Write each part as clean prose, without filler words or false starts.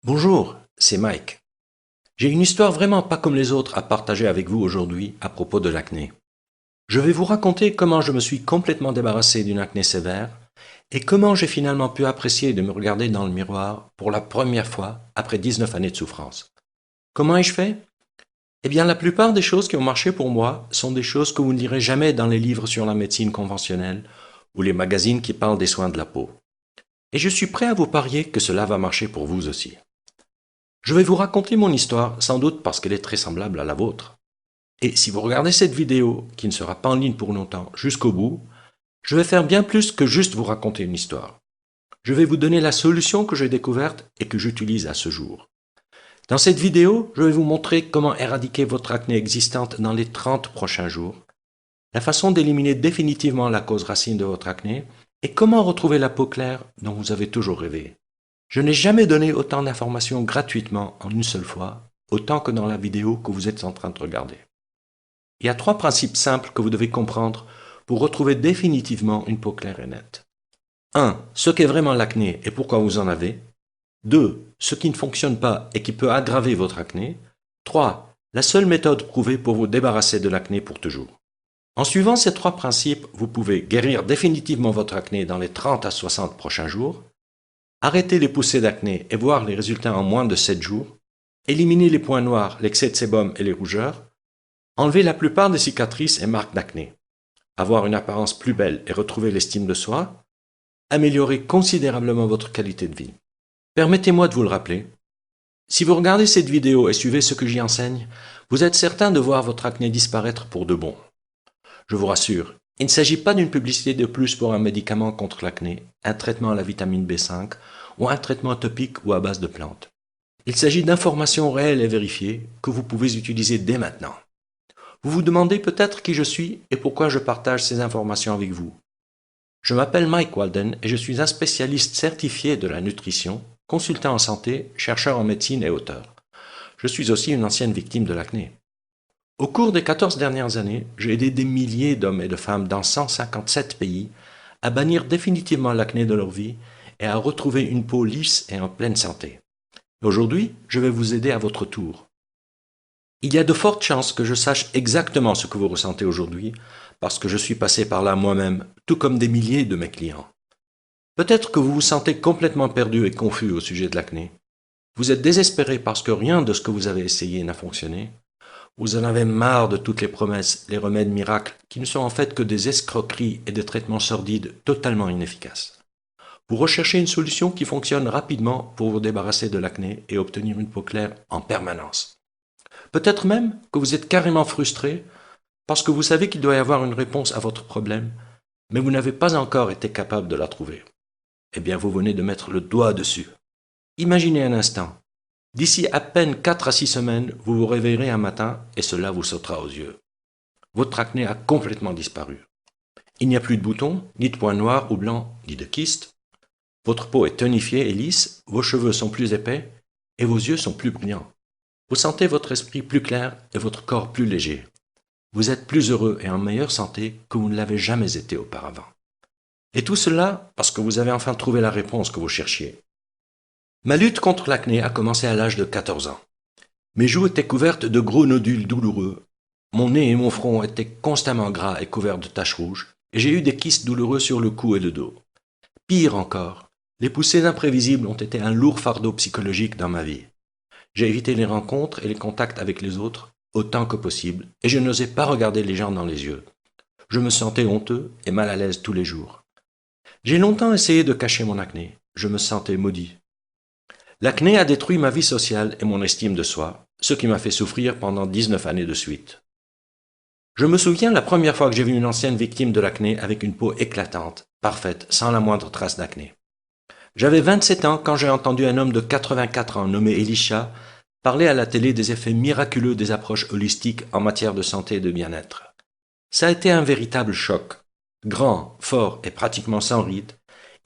Bonjour, c'est Mike. J'ai une histoire vraiment pas comme les autres à partager avec vous aujourd'hui à propos de l'acné. Je vais vous raconter comment je me suis complètement débarrassé d'une acné sévère et comment j'ai finalement pu apprécier de me regarder dans le miroir pour la première fois après 19 années de souffrance. Comment ai-je fait? Eh bien, la plupart des choses qui ont marché pour moi sont des choses que vous ne lirez jamais dans les livres sur la médecine conventionnelle ou les magazines qui parlent des soins de la peau. Et je suis prêt à vous parier que cela va marcher pour vous aussi. Je vais vous raconter mon histoire, sans doute parce qu'elle est très semblable à la vôtre. Et si vous regardez cette vidéo, qui ne sera pas en ligne pour longtemps, jusqu'au bout, je vais faire bien plus que juste vous raconter une histoire. Je vais vous donner la solution que j'ai découverte et que j'utilise à ce jour. Dans cette vidéo, je vais vous montrer comment éradiquer votre acné existante dans les 30 prochains jours, la façon d'éliminer définitivement la cause racine de votre acné et comment retrouver la peau claire dont vous avez toujours rêvé. Je n'ai jamais donné autant d'informations gratuitement en une seule fois, autant que dans la vidéo que vous êtes en train de regarder. Il y a 3 principes simples que vous devez comprendre pour retrouver définitivement une peau claire et nette. 1. Ce qu'est vraiment l'acné et pourquoi vous en avez. 2. Ce qui ne fonctionne pas et qui peut aggraver votre acné. 3. La seule méthode prouvée pour vous débarrasser de l'acné pour toujours. En suivant ces 3 principes, vous pouvez guérir définitivement votre acné dans les 30 à 60 prochains jours, arrêter les poussées d'acné et voir les résultats en moins de 7 jours, éliminer les points noirs, l'excès de sébum et les rougeurs, enlever la plupart des cicatrices et marques d'acné, avoir une apparence plus belle et retrouver l'estime de soi, améliorer considérablement votre qualité de vie. Permettez-moi de vous le rappeler, si vous regardez cette vidéo et suivez ce que j'y enseigne, vous êtes certain de voir votre acné disparaître pour de bon. Je vous rassure, il ne s'agit pas d'une publicité de plus pour un médicament contre l'acné, un traitement à la vitamine B5 ou un traitement topique ou à base de plantes. Il s'agit d'informations réelles et vérifiées que vous pouvez utiliser dès maintenant. Vous vous demandez peut-être qui je suis et pourquoi je partage ces informations avec vous. Je m'appelle Mike Walden et je suis un spécialiste certifié de la nutrition, consultant en santé, chercheur en médecine et auteur. Je suis aussi une ancienne victime de l'acné. Au cours des 14 dernières années, j'ai aidé des milliers d'hommes et de femmes dans 157 pays à bannir définitivement l'acné de leur vie et à retrouver une peau lisse et en pleine santé. Aujourd'hui, je vais vous aider à votre tour. Il y a de fortes chances que je sache exactement ce que vous ressentez aujourd'hui, parce que je suis passé par là moi-même, tout comme des milliers de mes clients. Peut-être que vous vous sentez complètement perdu et confus au sujet de l'acné. Vous êtes désespéré parce que rien de ce que vous avez essayé n'a fonctionné. Vous en avez marre de toutes les promesses, les remèdes miracles, qui ne sont en fait que des escroqueries et des traitements sordides totalement inefficaces. Vous recherchez une solution qui fonctionne rapidement pour vous débarrasser de l'acné et obtenir une peau claire en permanence. Peut-être même que vous êtes carrément frustré parce que vous savez qu'il doit y avoir une réponse à votre problème, mais vous n'avez pas encore été capable de la trouver. Eh bien, vous venez de mettre le doigt dessus. Imaginez un instant. D'ici à peine 4 à 6 semaines, vous vous réveillerez un matin et cela vous sautera aux yeux. Votre acné a complètement disparu. Il n'y a plus de boutons, ni de points noirs ou blancs, ni de kystes. Votre peau est tonifiée et lisse, vos cheveux sont plus épais et vos yeux sont plus brillants. Vous sentez votre esprit plus clair et votre corps plus léger. Vous êtes plus heureux et en meilleure santé que vous ne l'avez jamais été auparavant. Et tout cela parce que vous avez enfin trouvé la réponse que vous cherchiez. Ma lutte contre l'acné a commencé à l'âge de 14 ans. Mes joues étaient couvertes de gros nodules douloureux, mon nez et mon front étaient constamment gras et couverts de taches rouges, et j'ai eu des kystes douloureux sur le cou et le dos. Pire encore, les poussées imprévisibles ont été un lourd fardeau psychologique dans ma vie. J'ai évité les rencontres et les contacts avec les autres autant que possible, et je n'osais pas regarder les gens dans les yeux. Je me sentais honteux et mal à l'aise tous les jours. J'ai longtemps essayé de cacher mon acné, je me sentais maudit. L'acné a détruit ma vie sociale et mon estime de soi, ce qui m'a fait souffrir pendant 19 années de suite. Je me souviens la première fois que j'ai vu une ancienne victime de l'acné avec une peau éclatante, parfaite, sans la moindre trace d'acné. J'avais 27 ans quand j'ai entendu un homme de 84 ans nommé Elisha parler à la télé des effets miraculeux des approches holistiques en matière de santé et de bien-être. Ça a été un véritable choc. Grand, fort et pratiquement sans ride,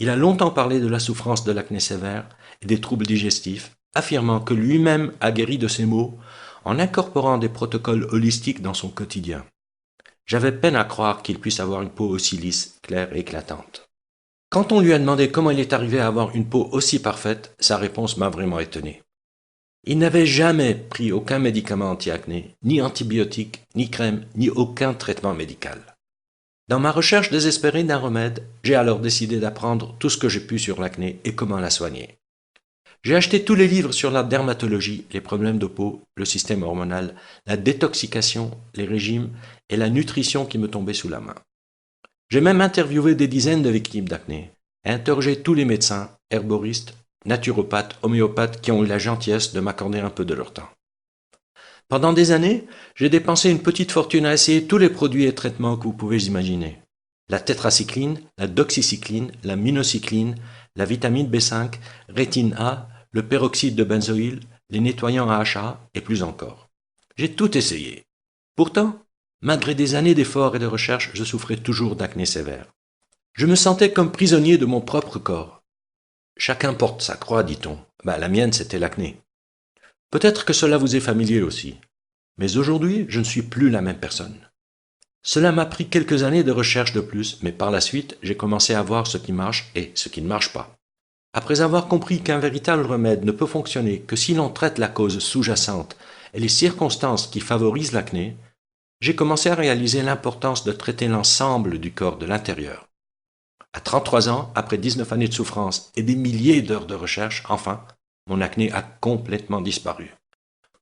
il a longtemps parlé de la souffrance de l'acné sévère et des troubles digestifs, affirmant que lui-même a guéri de ces maux en incorporant des protocoles holistiques dans son quotidien. J'avais peine à croire qu'il puisse avoir une peau aussi lisse, claire et éclatante. Quand on lui a demandé comment il est arrivé à avoir une peau aussi parfaite, sa réponse m'a vraiment étonné. Il n'avait jamais pris aucun médicament anti-acné, ni antibiotiques, ni crème, ni aucun traitement médical. Dans ma recherche désespérée d'un remède, j'ai alors décidé d'apprendre tout ce que j'ai pu sur l'acné et comment la soigner. J'ai acheté tous les livres sur la dermatologie, les problèmes de peau, le système hormonal, la détoxication, les régimes et la nutrition qui me tombaient sous la main. J'ai même interviewé des dizaines de victimes d'acné et interrogé tous les médecins, herboristes, naturopathes, homéopathes qui ont eu la gentillesse de m'accorder un peu de leur temps. Pendant des années, j'ai dépensé une petite fortune à essayer tous les produits et traitements que vous pouvez imaginer. La tétracycline, la doxycycline, la minocycline, la vitamine B5, rétine A, le peroxyde de benzoïle, les nettoyants AHA et plus encore. J'ai tout essayé. Pourtant, malgré des années d'efforts et de recherche, je souffrais toujours d'acné sévère. Je me sentais comme prisonnier de mon propre corps. Chacun porte sa croix, dit-on. La mienne, c'était l'acné. Peut-être que cela vous est familier aussi. Mais aujourd'hui, je ne suis plus la même personne. Cela m'a pris quelques années de recherche de plus, mais par la suite, j'ai commencé à voir ce qui marche et ce qui ne marche pas. Après avoir compris qu'un véritable remède ne peut fonctionner que si l'on traite la cause sous-jacente et les circonstances qui favorisent l'acné, j'ai commencé à réaliser l'importance de traiter l'ensemble du corps de l'intérieur. À 33 ans, après 19 années de souffrance et des milliers d'heures de recherche, enfin, mon acné a complètement disparu.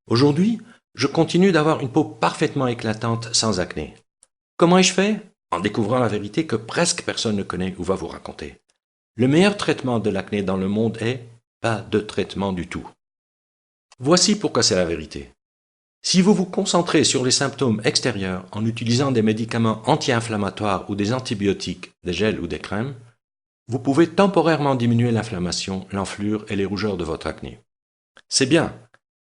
Aujourd'hui, je continue d'avoir une peau parfaitement éclatante sans acné. Comment ai-je fait? En découvrant la vérité que presque personne ne connaît ou va vous raconter. Le meilleur traitement de l'acné dans le monde est pas de traitement du tout. Voici pourquoi c'est la vérité. Si vous vous concentrez sur les symptômes extérieurs en utilisant des médicaments anti-inflammatoires ou des antibiotiques, des gels ou des crèmes, vous pouvez temporairement diminuer l'inflammation, l'enflure et les rougeurs de votre acné. C'est bien,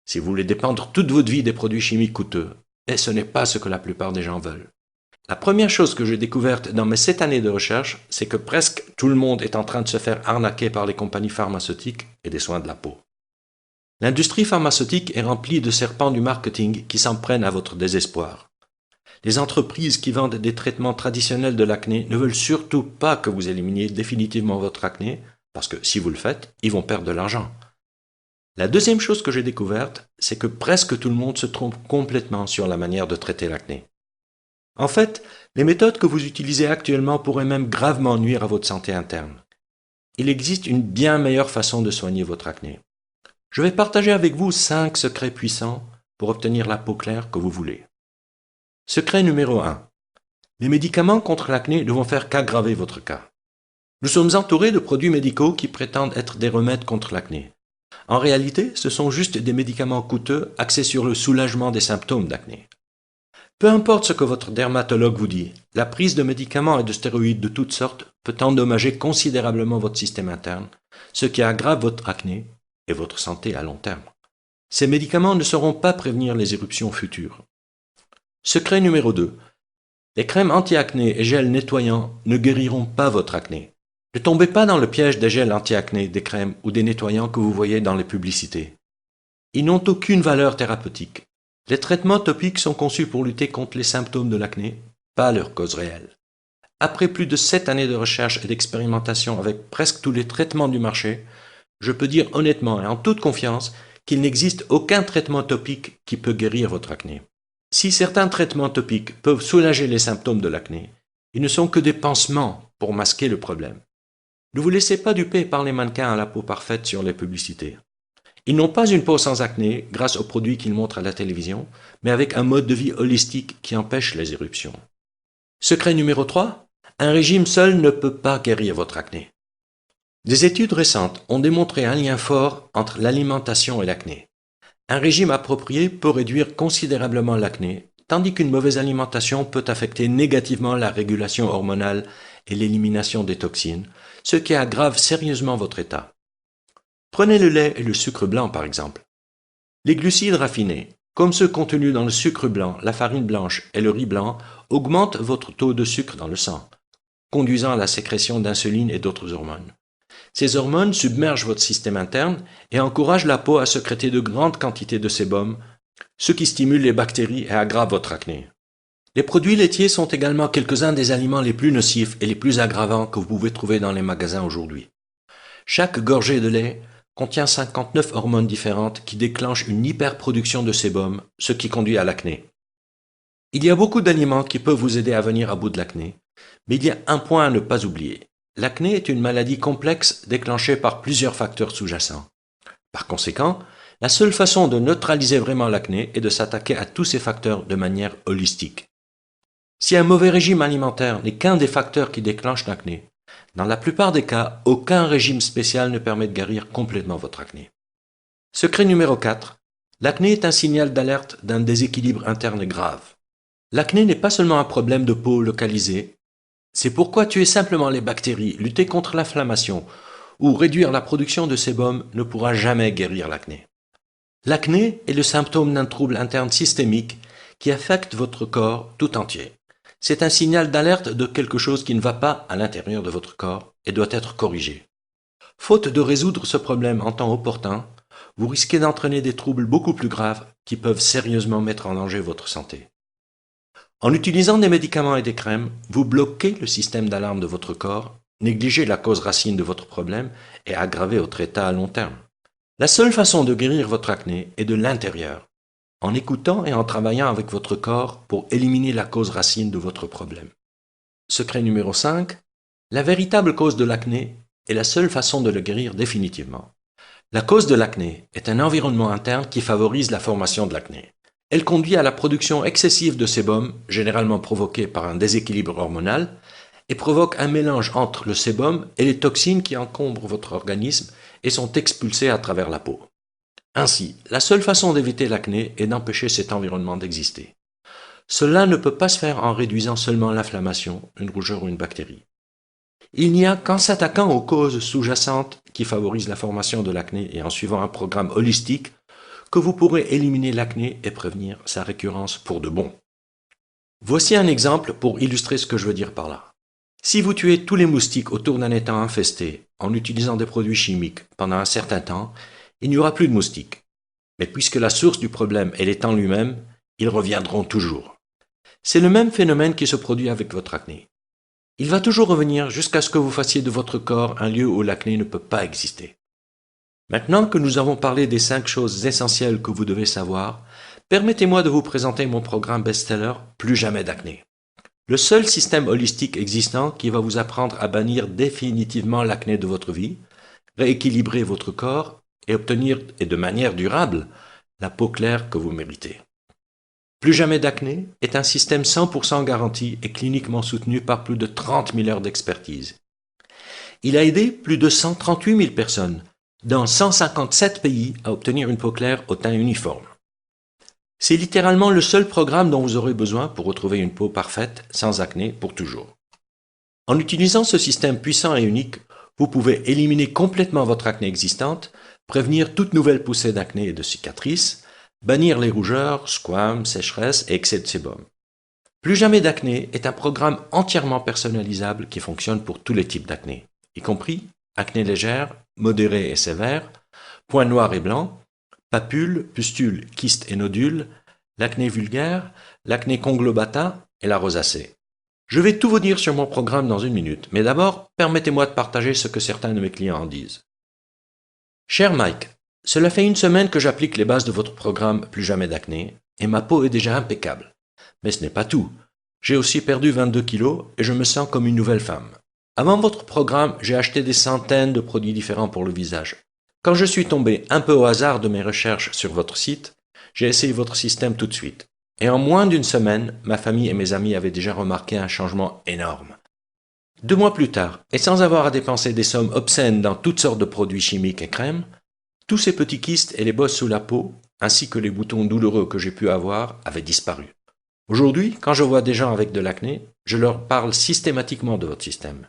si vous voulez dépendre toute votre vie des produits chimiques coûteux, et ce n'est pas ce que la plupart des gens veulent. La première chose que j'ai découverte dans mes 7 années de recherche, c'est que presque tout le monde est en train de se faire arnaquer par les compagnies pharmaceutiques et des soins de la peau. L'industrie pharmaceutique est remplie de serpents du marketing qui s'en prennent à votre désespoir. Les entreprises qui vendent des traitements traditionnels de l'acné ne veulent surtout pas que vous éliminiez définitivement votre acné, parce que si vous le faites, ils vont perdre de l'argent. La deuxième chose que j'ai découverte, c'est que presque tout le monde se trompe complètement sur la manière de traiter l'acné. En fait, les méthodes que vous utilisez actuellement pourraient même gravement nuire à votre santé interne. Il existe une bien meilleure façon de soigner votre acné. Je vais partager avec vous 5 secrets puissants pour obtenir la peau claire que vous voulez. Secret numéro 1. Les médicaments contre l'acné ne vont faire qu'aggraver votre cas. Nous sommes entourés de produits médicaux qui prétendent être des remèdes contre l'acné. En réalité, ce sont juste des médicaments coûteux axés sur le soulagement des symptômes d'acné. Peu importe ce que votre dermatologue vous dit, la prise de médicaments et de stéroïdes de toutes sortes peut endommager considérablement votre système interne, ce qui aggrave votre acné et votre santé à long terme. Ces médicaments ne sauront pas prévenir les éruptions futures. Secret numéro 2. Les crèmes anti-acné et gels nettoyants ne guériront pas votre acné. Ne tombez pas dans le piège des gels anti-acné, des crèmes ou des nettoyants que vous voyez dans les publicités. Ils n'ont aucune valeur thérapeutique. Les traitements topiques sont conçus pour lutter contre les symptômes de l'acné, pas leur cause réelle. Après plus de 7 années de recherche et d'expérimentation avec presque tous les traitements du marché, je peux dire honnêtement et en toute confiance qu'il n'existe aucun traitement topique qui peut guérir votre acné. Si certains traitements topiques peuvent soulager les symptômes de l'acné, ils ne sont que des pansements pour masquer le problème. Ne vous laissez pas duper par les mannequins à la peau parfaite sur les publicités. Ils n'ont pas une peau sans acné grâce aux produits qu'ils montrent à la télévision, mais avec un mode de vie holistique qui empêche les éruptions. Secret numéro 3. Un régime seul ne peut pas guérir votre acné. Des études récentes ont démontré un lien fort entre l'alimentation et l'acné. Un régime approprié peut réduire considérablement l'acné, tandis qu'une mauvaise alimentation peut affecter négativement la régulation hormonale et l'élimination des toxines, ce qui aggrave sérieusement votre état. Prenez le lait et le sucre blanc par exemple. Les glucides raffinés, comme ceux contenus dans le sucre blanc, la farine blanche et le riz blanc, augmentent votre taux de sucre dans le sang, conduisant à la sécrétion d'insuline et d'autres hormones. Ces hormones submergent votre système interne et encouragent la peau à sécréter de grandes quantités de sébum, ce qui stimule les bactéries et aggrave votre acné. Les produits laitiers sont également quelques-uns des aliments les plus nocifs et les plus aggravants que vous pouvez trouver dans les magasins aujourd'hui. Chaque gorgée de lait contient 59 hormones différentes qui déclenchent une hyperproduction de sébum, ce qui conduit à l'acné. Il y a beaucoup d'aliments qui peuvent vous aider à venir à bout de l'acné, mais il y a un point à ne pas oublier. L'acné est une maladie complexe déclenchée par plusieurs facteurs sous-jacents. Par conséquent, la seule façon de neutraliser vraiment l'acné est de s'attaquer à tous ces facteurs de manière holistique. Si un mauvais régime alimentaire n'est qu'un des facteurs qui déclenchent l'acné, dans la plupart des cas, aucun régime spécial ne permet de guérir complètement votre acné. Secret numéro 4. L'acné est un signal d'alerte d'un déséquilibre interne grave. L'acné n'est pas seulement un problème de peau localisé, c'est pourquoi tuer simplement les bactéries, lutter contre l'inflammation ou réduire la production de sébum ne pourra jamais guérir l'acné. L'acné est le symptôme d'un trouble interne systémique qui affecte votre corps tout entier. C'est un signal d'alerte de quelque chose qui ne va pas à l'intérieur de votre corps et doit être corrigé. Faute de résoudre ce problème en temps opportun, vous risquez d'entraîner des troubles beaucoup plus graves qui peuvent sérieusement mettre en danger votre santé. En utilisant des médicaments et des crèmes, vous bloquez le système d'alarme de votre corps, négligez la cause racine de votre problème et aggravez votre état à long terme. La seule façon de guérir votre acné est de l'intérieur, en écoutant et en travaillant avec votre corps pour éliminer la cause racine de votre problème. Secret numéro 5. La véritable cause de l'acné est la seule façon de le guérir définitivement. La cause de l'acné est un environnement interne qui favorise la formation de l'acné. Elle conduit à la production excessive de sébum, généralement provoquée par un déséquilibre hormonal, et provoque un mélange entre le sébum et les toxines qui encombrent votre organisme et sont expulsées à travers la peau. Ainsi, la seule façon d'éviter l'acné est d'empêcher cet environnement d'exister. Cela ne peut pas se faire en réduisant seulement l'inflammation, une rougeur ou une bactérie. Il n'y a qu'en s'attaquant aux causes sous-jacentes qui favorisent la formation de l'acné et en suivant un programme holistique que vous pourrez éliminer l'acné et prévenir sa récurrence pour de bon. Voici un exemple pour illustrer ce que je veux dire par là. Si vous tuez tous les moustiques autour d'un étang infesté en utilisant des produits chimiques pendant un certain temps, il n'y aura plus de moustiques. Mais puisque la source du problème est l'étang lui-même, ils reviendront toujours. C'est le même phénomène qui se produit avec votre acné. Il va toujours revenir jusqu'à ce que vous fassiez de votre corps un lieu où l'acné ne peut pas exister. Maintenant que nous avons parlé des 5 choses essentielles que vous devez savoir, permettez-moi de vous présenter mon programme best-seller Plus jamais d'acné. Le seul système holistique existant qui va vous apprendre à bannir définitivement l'acné de votre vie, rééquilibrer votre corps et obtenir, et de manière durable, la peau claire que vous méritez. Plus jamais d'acné est un système 100% garanti et cliniquement soutenu par plus de 30 000 heures d'expertise. Il a aidé plus de 138 000 personnes dans 157 pays à obtenir une peau claire au teint uniforme. C'est littéralement le seul programme dont vous aurez besoin pour retrouver une peau parfaite, sans acné, pour toujours. En utilisant ce système puissant et unique, vous pouvez éliminer complètement votre acné existante, prévenir toute nouvelle poussée d'acné et de cicatrices, bannir les rougeurs, squames, sécheresses et excès de sébum. Plus jamais d'acné est un programme entièrement personnalisable qui fonctionne pour tous les types d'acné, y compris acné légère, modérée et sévère, points noirs et blancs, papules, pustules, kystes et nodules, l'acné vulgaire, l'acné conglobata et la rosacée. Je vais tout vous dire sur mon programme dans une minute, mais d'abord, permettez-moi de partager ce que certains de mes clients en disent. Cher Mike, cela fait une semaine que j'applique les bases de votre programme Plus jamais d'acné, et ma peau est déjà impeccable. Mais ce n'est pas tout. J'ai aussi perdu 22 kilos et je me sens comme une nouvelle femme. Avant votre programme, j'ai acheté des centaines de produits différents pour le visage. Quand je suis tombé un peu au hasard de mes recherches sur votre site, j'ai essayé votre système tout de suite. Et en moins d'une semaine, ma famille et mes amis avaient déjà remarqué un changement énorme. 2 mois plus tard, et sans avoir à dépenser des sommes obscènes dans toutes sortes de produits chimiques et crèmes, tous ces petits kystes et les bosses sous la peau, ainsi que les boutons douloureux que j'ai pu avoir, avaient disparu. Aujourd'hui, quand je vois des gens avec de l'acné, je leur parle systématiquement de votre système.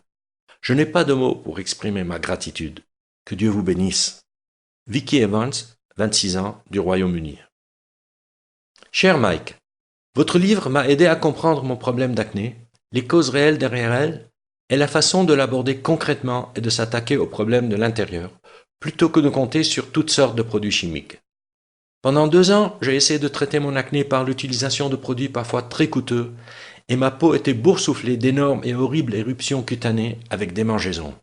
Je n'ai pas de mots pour exprimer ma gratitude. Que Dieu vous bénisse. Vicky Evans, 26 ans, du Royaume-Uni. Cher Mike, votre livre m'a aidé à comprendre mon problème d'acné, les causes réelles derrière elle, et la façon de l'aborder concrètement et de s'attaquer aux problèmes de l'intérieur, plutôt que de compter sur toutes sortes de produits chimiques. Pendant 2 ans, j'ai essayé de traiter mon acné par l'utilisation de produits parfois très coûteux, et ma peau était boursouflée d'énormes et horribles éruptions cutanées avec démangeaisons.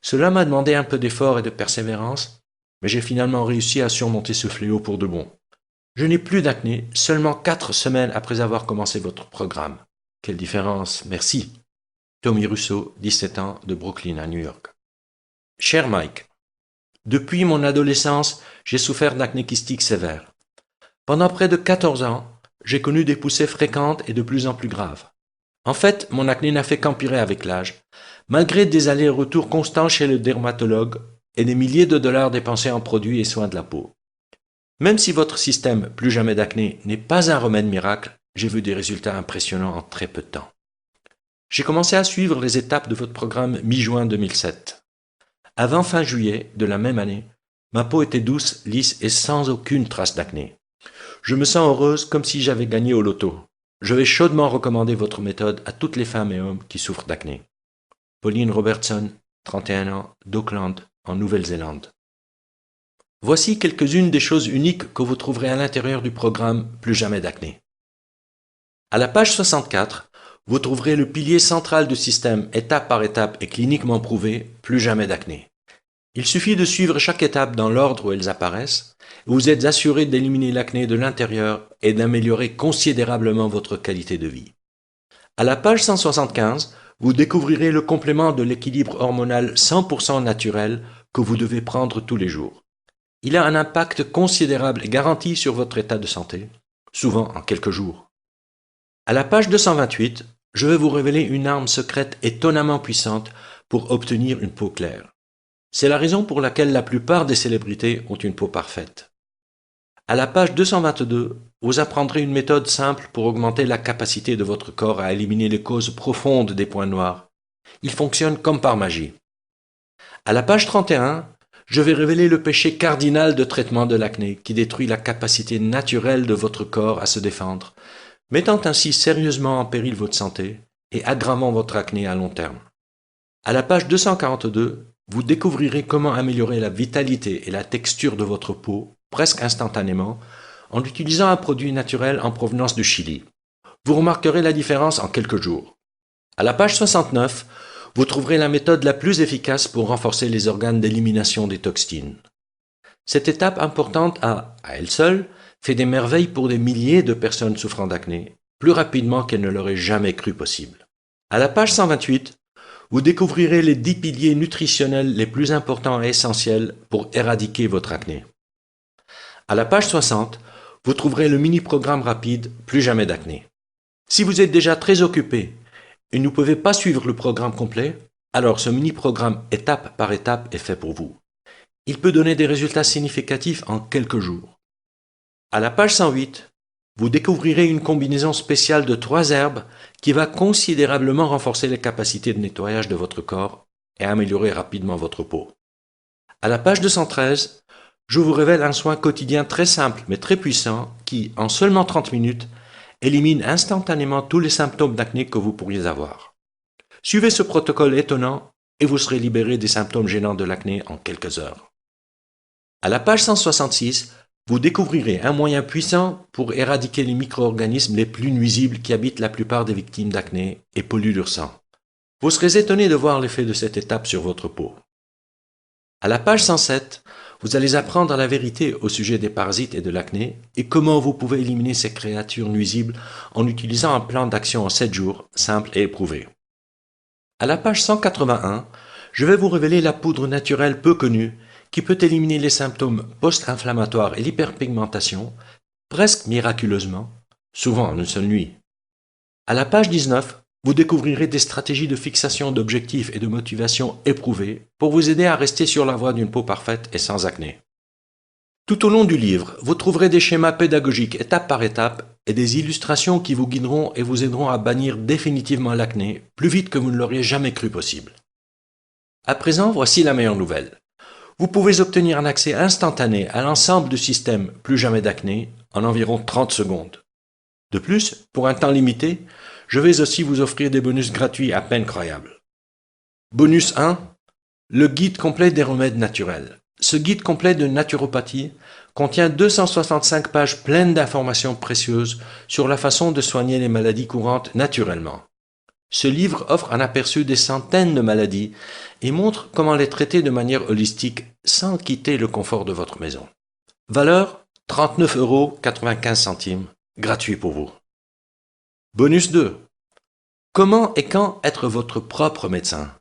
Cela m'a demandé un peu d'effort et de persévérance, mais j'ai finalement réussi à surmonter ce fléau pour de bon. Je n'ai plus d'acné seulement 4 semaines après avoir commencé votre programme. Quelle différence, merci. Tommy Russo, 17 ans, de Brooklyn à New York. Cher Mike, depuis mon adolescence, j'ai souffert d'acné kystique sévère. Pendant près de 14 ans, j'ai connu des poussées fréquentes et de plus en plus graves. En fait, mon acné n'a fait qu'empirer avec l'âge, malgré des allers-retours constants chez le dermatologue et des milliers de dollars dépensés en produits et soins de la peau. Même si votre système Plus jamais d'acné n'est pas un remède miracle, j'ai vu des résultats impressionnants en très peu de temps. J'ai commencé à suivre les étapes de votre programme mi-juin 2007. Avant fin juillet de la même année, ma peau était douce, lisse et sans aucune trace d'acné. Je me sens heureuse comme si j'avais gagné au loto. Je vais chaudement recommander votre méthode à toutes les femmes et hommes qui souffrent d'acné. Pauline Robertson, 31 ans, d'Auckland, en Nouvelle-Zélande. Voici quelques-unes des choses uniques que vous trouverez à l'intérieur du programme Plus jamais d'acné. À la page 64, vous trouverez le pilier central du système étape par étape et cliniquement prouvé Plus jamais d'acné. Il suffit de suivre chaque étape dans l'ordre où elles apparaissent, et vous êtes assuré d'éliminer l'acné de l'intérieur et d'améliorer considérablement votre qualité de vie. À la page 175, vous découvrirez le complément de l'équilibre hormonal 100% naturel que vous devez prendre tous les jours. Il a un impact considérable et garanti sur votre état de santé, souvent en quelques jours. À la page 228, je vais vous révéler une arme secrète étonnamment puissante pour obtenir une peau claire. C'est la raison pour laquelle la plupart des célébrités ont une peau parfaite. À la page 222, vous apprendrez une méthode simple pour augmenter la capacité de votre corps à éliminer les causes profondes des points noirs. Il fonctionne comme par magie. À la page 31, je vais révéler le péché cardinal de traitement de l'acné qui détruit la capacité naturelle de votre corps à se défendre, mettant ainsi sérieusement en péril votre santé et aggravant votre acné à long terme. À la page 242, vous découvrirez comment améliorer la vitalité et la texture de votre peau presque instantanément en utilisant un produit naturel en provenance du Chili. Vous remarquerez la différence en quelques jours. À la page 69, vous trouverez la méthode la plus efficace pour renforcer les organes d'élimination des toxines. Cette étape importante a, à elle seule, fait des merveilles pour des milliers de personnes souffrant d'acné, plus rapidement qu'elles ne l'auraient jamais cru possible. À la page 128, vous découvrirez les 10 piliers nutritionnels les plus importants et essentiels pour éradiquer votre acné. À la page 60, vous trouverez le mini-programme rapide Plus jamais d'acné. Si vous êtes déjà très occupé et ne pouvez pas suivre le programme complet, alors ce mini-programme étape par étape est fait pour vous. Il peut donner des résultats significatifs en quelques jours. À la page 108, vous découvrirez une combinaison spéciale de 3 herbes qui va considérablement renforcer les capacités de nettoyage de votre corps et améliorer rapidement votre peau. À la page 213, je vous révèle un soin quotidien très simple mais très puissant qui, en seulement 30 minutes, élimine instantanément tous les symptômes d'acné que vous pourriez avoir. Suivez ce protocole étonnant et vous serez libéré des symptômes gênants de l'acné en quelques heures. À la page 166, vous découvrirez un moyen puissant pour éradiquer les micro-organismes les plus nuisibles qui habitent la plupart des victimes d'acné et polluent leur sang. Vous serez étonné de voir l'effet de cette étape sur votre peau. À la page 107, vous allez apprendre la vérité au sujet des parasites et de l'acné et comment vous pouvez éliminer ces créatures nuisibles en utilisant un plan d'action en 7 jours, simple et éprouvé. À la page 181, je vais vous révéler la poudre naturelle peu connue qui peut éliminer les symptômes post-inflammatoires et l'hyperpigmentation, presque miraculeusement, souvent en une seule nuit. À la page 19, vous découvrirez des stratégies de fixation d'objectifs et de motivation éprouvées pour vous aider à rester sur la voie d'une peau parfaite et sans acné. Tout au long du livre, vous trouverez des schémas pédagogiques étape par étape et des illustrations qui vous guideront et vous aideront à bannir définitivement l'acné plus vite que vous ne l'auriez jamais cru possible. À présent, voici la meilleure nouvelle. Vous pouvez obtenir un accès instantané à l'ensemble du système Plus jamais d'acné en environ 30 secondes. De plus, pour un temps limité, je vais aussi vous offrir des bonus gratuits à peine croyables. Bonus 1. Le guide complet des remèdes naturels. Ce guide complet de naturopathie contient 265 pages pleines d'informations précieuses sur la façon de soigner les maladies courantes naturellement. Ce livre offre un aperçu des centaines de maladies et montre comment les traiter de manière holistique sans quitter le confort de votre maison. Valeur 39,95 €, gratuit pour vous. Bonus 2. Comment et quand être votre propre médecin?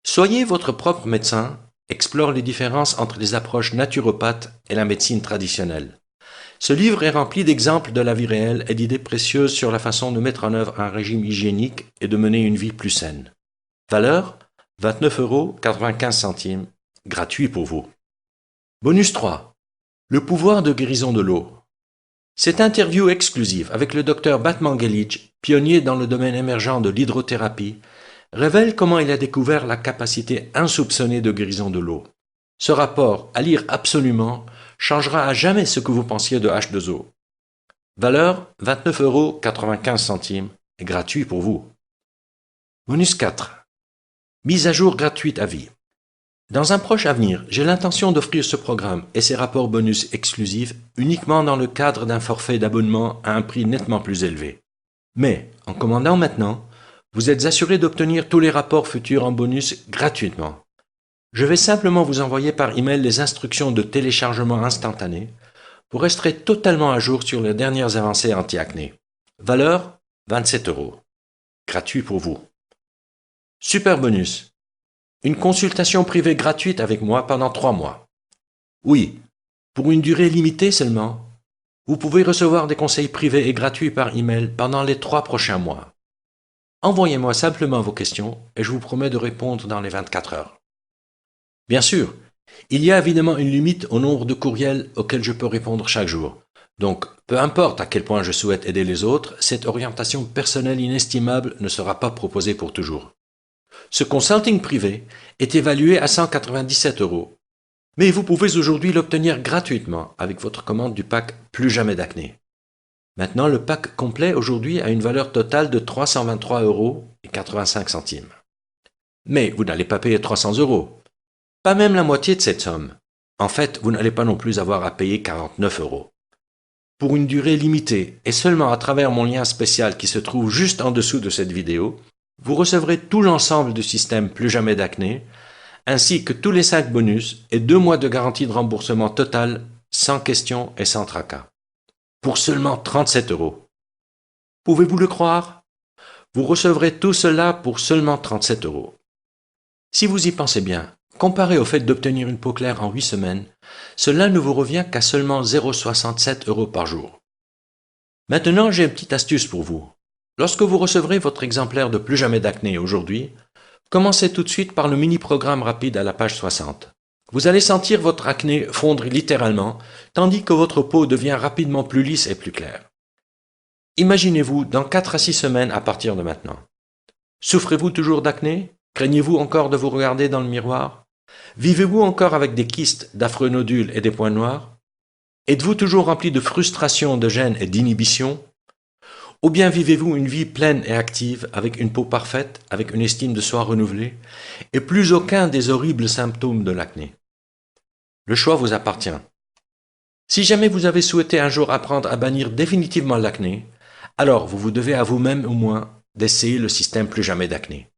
Soyez votre propre médecin, explore les différences entre les approches naturopathes et la médecine traditionnelle. Ce livre est rempli d'exemples de la vie réelle et d'idées précieuses sur la façon de mettre en œuvre un régime hygiénique et de mener une vie plus saine. Valeur 29,95 €, gratuit pour vous. Bonus 3. Le pouvoir de guérison de l'eau. Cette interview exclusive avec le Dr Batmanghelidj, pionnier dans le domaine émergent de l'hydrothérapie, révèle comment il a découvert la capacité insoupçonnée de guérison de l'eau. Ce rapport, à lire absolument, changera à jamais ce que vous pensiez de H2O. Valeur 29,95 € et gratuit pour vous. Bonus 4. Mise à jour gratuite à vie. Dans un proche avenir, j'ai l'intention d'offrir ce programme et ses rapports bonus exclusifs uniquement dans le cadre d'un forfait d'abonnement à un prix nettement plus élevé. Mais, en commandant maintenant, vous êtes assuré d'obtenir tous les rapports futurs en bonus gratuitement. Je vais simplement vous envoyer par email les instructions de téléchargement instantané pour rester totalement à jour sur les dernières avancées anti-acné. Valeur 27 €. Gratuit pour vous. Super bonus. Une consultation privée gratuite avec moi pendant 3 mois. Oui, pour une durée limitée seulement. Vous pouvez recevoir des conseils privés et gratuits par email pendant les 3 prochains mois. Envoyez-moi simplement vos questions et je vous promets de répondre dans les 24 heures. Bien sûr, il y a évidemment une limite au nombre de courriels auxquels je peux répondre chaque jour. Donc, peu importe à quel point je souhaite aider les autres, cette orientation personnelle inestimable ne sera pas proposée pour toujours. Ce consulting privé est évalué à 197 €. Mais vous pouvez aujourd'hui l'obtenir gratuitement avec votre commande du pack Plus jamais d'acné. Maintenant, le pack complet aujourd'hui a une valeur totale de 323,85 €. Mais vous n'allez pas payer 300 €. Pas même la moitié de cette somme. En fait, vous n'allez pas non plus avoir à payer 49 €. Pour une durée limitée et seulement à travers mon lien spécial qui se trouve juste en dessous de cette vidéo, vous recevrez tout l'ensemble du système Plus jamais d'acné, ainsi que tous les 5 bonus et 2 mois de garantie de remboursement total, sans question et sans tracas. Pour seulement 37 €. Pouvez-vous le croire? Vous recevrez tout cela pour seulement 37 €. Si vous y pensez bien, comparé au fait d'obtenir une peau claire en 8 semaines, cela ne vous revient qu'à seulement 0,67 € par jour. Maintenant, j'ai une petite astuce pour vous. Lorsque vous recevrez votre exemplaire de Plus jamais d'acné aujourd'hui, commencez tout de suite par le mini-programme rapide à la page 60. Vous allez sentir votre acné fondre littéralement, tandis que votre peau devient rapidement plus lisse et plus claire. Imaginez-vous dans 4 à 6 semaines à partir de maintenant. Souffrez-vous toujours d'acné? Craignez-vous encore de vous regarder dans le miroir? Vivez-vous encore avec des kystes, d'affreux nodules et des points noirs? Êtes-vous toujours rempli de frustration, de gêne et d'inhibition? Ou bien vivez-vous une vie pleine et active, avec une peau parfaite, avec une estime de soi renouvelée, et plus aucun des horribles symptômes de l'acné? Le choix vous appartient. Si jamais vous avez souhaité un jour apprendre à bannir définitivement l'acné, alors vous devez à vous-même au moins d'essayer le système Plus jamais d'acné.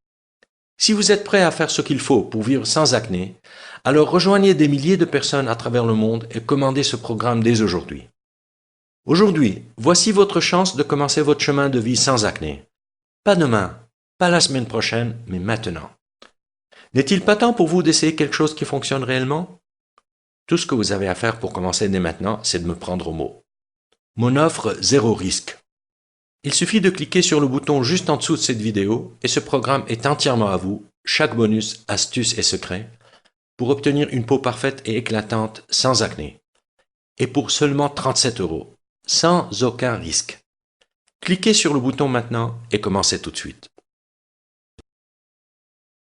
Si vous êtes prêt à faire ce qu'il faut pour vivre sans acné, alors rejoignez des milliers de personnes à travers le monde et commandez ce programme dès aujourd'hui. Aujourd'hui, voici votre chance de commencer votre chemin de vie sans acné. Pas demain, pas la semaine prochaine, mais maintenant. N'est-il pas temps pour vous d'essayer quelque chose qui fonctionne réellement? Tout ce que vous avez à faire pour commencer dès maintenant, c'est de me prendre au mot. Mon offre 0 risque. Il suffit de cliquer sur le bouton juste en dessous de cette vidéo et ce programme est entièrement à vous, chaque bonus, astuce et secret, pour obtenir une peau parfaite et éclatante sans acné. Et pour seulement 37 €, sans aucun risque. Cliquez sur le bouton maintenant et commencez tout de suite.